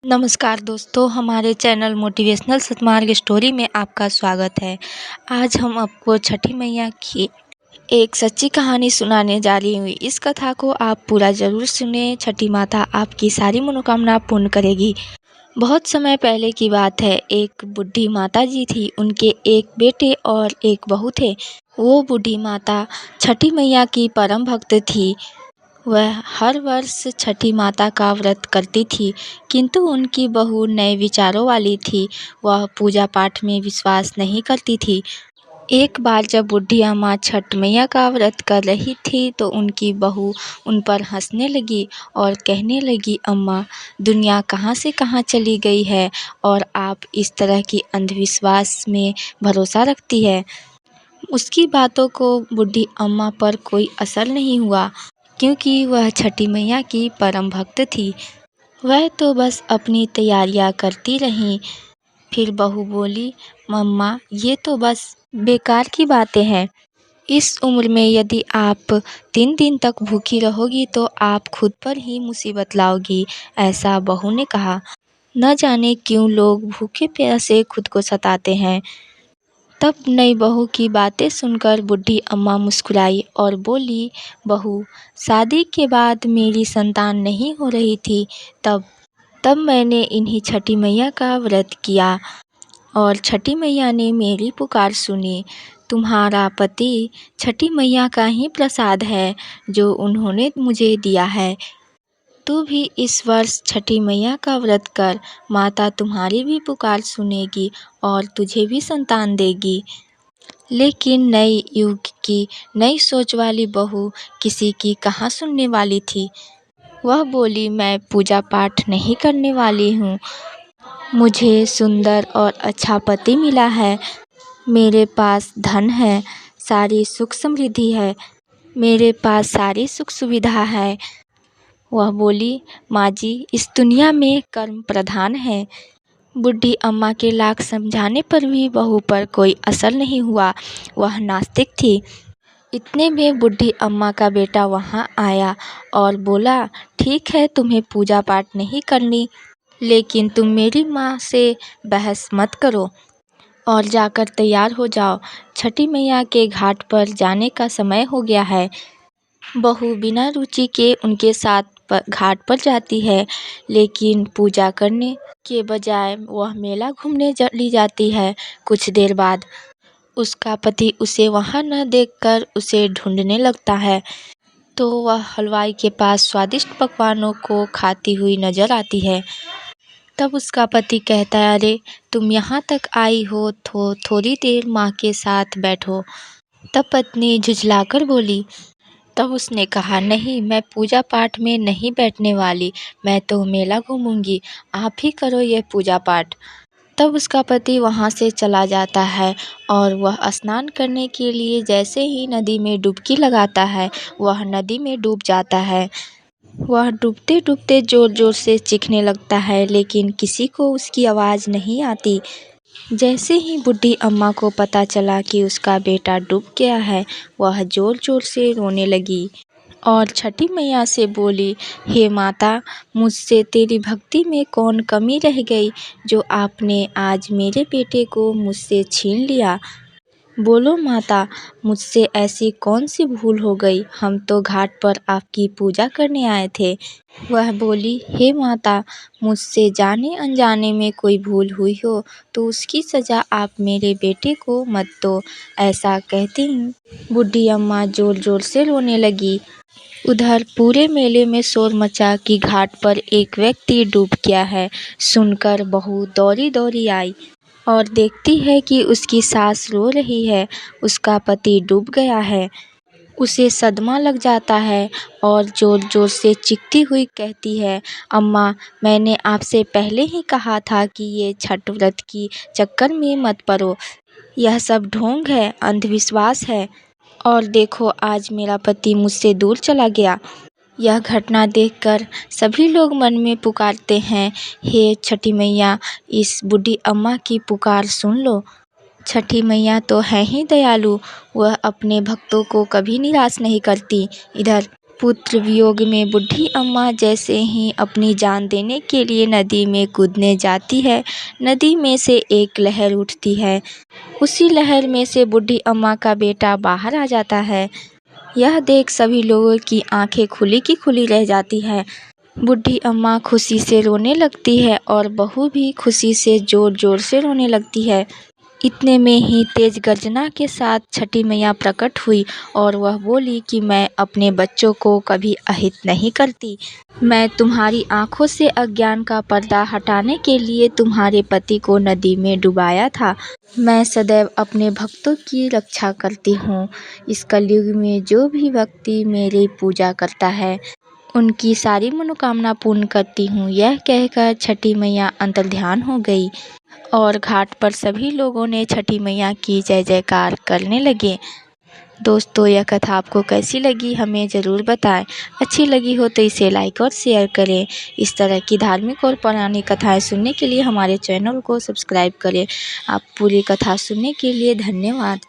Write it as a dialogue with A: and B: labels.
A: नमस्कार दोस्तों, हमारे चैनल मोटिवेशनल सतमार्ग स्टोरी में आपका स्वागत है। आज हम आपको छठी मैया की एक सच्ची कहानी सुनाने जा रही हूँ। इस कथा को आप पूरा ज़रूर सुनें। छठी माता आपकी सारी मनोकामना पूर्ण करेगी। बहुत समय पहले की बात है। एक बूढ़ी माता जी थी। उनके एक बेटे और एक बहू थे। वो बूढ़ी माता छठी मैया की परम भक्त थी। वह हर वर्ष छठी माता का व्रत करती थी, किंतु उनकी बहू नए विचारों वाली थी। वह पूजा पाठ में विश्वास नहीं करती थी। एक बार जब बूढ़ी अम्मा छठ मैया का व्रत कर रही थी तो उनकी बहू उन पर हंसने लगी और कहने लगी, अम्मा, दुनिया कहाँ से कहाँ चली गई है और आप इस तरह की अंधविश्वास में भरोसा रखती है। उसकी बातों को बूढ़ी अम्मा पर कोई असर नहीं हुआ, क्योंकि वह छठी मैया की परम भक्त थी। वह तो बस अपनी तैयारियां करती रहीं। फिर बहू बोली, मम्मा, ये तो बस बेकार की बातें हैं। इस उम्र में यदि आप 3 दिन तक भूखी रहोगी तो आप खुद पर ही मुसीबत लाओगी। ऐसा बहू ने कहा। न जाने क्यों लोग भूखे प्यासे खुद को सताते हैं। तब नई बहू की बातें सुनकर बूढ़ी अम्मा मुस्कुराई और बोली, बहू, शादी के बाद मेरी संतान नहीं हो रही थी, तब तब मैंने इन्हीं छठी मैया का व्रत किया और छठी मैया ने मेरी पुकार सुनी। तुम्हारा पति छठी मैया का ही प्रसाद है जो उन्होंने मुझे दिया है। तू भी इस वर्ष छठी मैया का व्रत कर, माता तुम्हारी भी पुकार सुनेगी और तुझे भी संतान देगी। लेकिन नए युग की नई सोच वाली बहू किसी की कहाँ सुनने वाली थी। वह बोली, मैं पूजा पाठ नहीं करने वाली हूँ। मुझे सुंदर और अच्छा पति मिला है। मेरे पास धन है, सारी सुख समृद्धि है। मेरे पास सारी सुख सुविधा है। वह बोली, माँ जी, इस दुनिया में कर्म प्रधान है। बूढ़ी अम्मा के लाख समझाने पर भी बहू पर कोई असर नहीं हुआ। वह नास्तिक थी। इतने में बूढ़ी अम्मा का बेटा वहाँ आया और बोला, ठीक है, तुम्हें पूजा पाठ नहीं करनी, लेकिन तुम मेरी माँ से बहस मत करो और जाकर तैयार हो जाओ। छठी मैया के घाट पर जाने का समय हो गया है। बहू बिना रुचि के उनके साथ घाट पर जाती है, लेकिन पूजा करने के बजाय वह मेला घूमने चली जाती है। कुछ देर बाद उसका पति उसे वहां न देखकर उसे ढूंढने लगता है, तो वह हलवाई के पास स्वादिष्ट पकवानों को खाती हुई नजर आती है। तब उसका पति कहता है, अरे, तुम यहाँ तक आई हो तो थोड़ी देर माँ के साथ बैठो। तब पत्नी झुझलाकर बोली। तब उसने कहा, नहीं, मैं पूजा पाठ में नहीं बैठने वाली, मैं तो मेला घूमूंगी। आप ही करो ये पूजा पाठ। तब उसका पति वहाँ से चला जाता है और वह स्नान करने के लिए जैसे ही नदी में डुबकी लगाता है, वह नदी में डूब जाता है। वह डूबते डूबते जोर जोर से चीखने लगता है, लेकिन किसी को उसकी आवाज़ नहीं आती। जैसे ही बूढ़ी अम्मा को पता चला कि उसका बेटा डूब गया है, वह जोर जोर से रोने लगी और छठी मैया से बोली, हे माता, मुझसे तेरी भक्ति में कौन कमी रह गई जो आपने आज मेरे बेटे को मुझसे छीन लिया। बोलो माता, मुझसे ऐसी कौन सी भूल हो गई। हम तो घाट पर आपकी पूजा करने आए थे। वह बोली, हे माता, मुझसे जाने अनजाने में कोई भूल हुई हो तो उसकी सज़ा आप मेरे बेटे को मत दो। ऐसा कहती हूँ बूढ़ी अम्मा जोर जोर से रोने लगी। उधर पूरे मेले में शोर मचा कि घाट पर एक व्यक्ति डूब गया है। सुनकर बहू दौड़ी दौड़ी आई और देखती है कि उसकी सास रो रही है, उसका पति डूब गया है। उसे सदमा लग जाता है और जोर जोर से चीखती हुई कहती है, अम्मा, मैंने आपसे पहले ही कहा था कि ये छठ व्रत की चक्कर में मत पड़ो। यह सब ढोंग है, अंधविश्वास है। और देखो, आज मेरा पति मुझसे दूर चला गया। यह घटना देखकर सभी लोग मन में पुकारते हैं, हे छठी मैया, इस बूढ़ी अम्मा की पुकार सुन लो। छठी मैया तो है ही दयालु, वह अपने भक्तों को कभी निराश नहीं करती। इधर पुत्र वियोग में बूढ़ी अम्मा जैसे ही अपनी जान देने के लिए नदी में कूदने जाती है, नदी में से एक लहर उठती है। उसी लहर में से बूढ़ी अम्मा का बेटा बाहर आ जाता है। यह देख सभी लोगों की आंखें खुली की खुली रह जाती है। बूढ़ी अम्मा खुशी से रोने लगती है और बहू भी खुशी से जोर जोर से रोने लगती है। इतने में ही तेज गर्जना के साथ छठी मैया प्रकट हुई और वह बोली कि मैं अपने बच्चों को कभी अहित नहीं करती। मैं तुम्हारी आंखों से अज्ञान का पर्दा हटाने के लिए तुम्हारे पति को नदी में डुबाया था। मैं सदैव अपने भक्तों की रक्षा करती हूँ। इस कलयुग में जो भी व्यक्ति मेरी पूजा करता है, उनकी सारी मनोकामना पूर्ण करती हूँ। यह कहकर छठी मैया अंतर्ध्यान हो गई और घाट पर सभी लोगों ने छठी मैया की जय जयकार करने लगे। दोस्तों, यह कथा आपको कैसी लगी हमें ज़रूर बताएं। अच्छी लगी हो तो इसे लाइक और शेयर करें। इस तरह की धार्मिक और पौराणिक कथाएं सुनने के लिए हमारे चैनल को सब्सक्राइब करें। आप पूरी कथा सुनने के लिए धन्यवाद।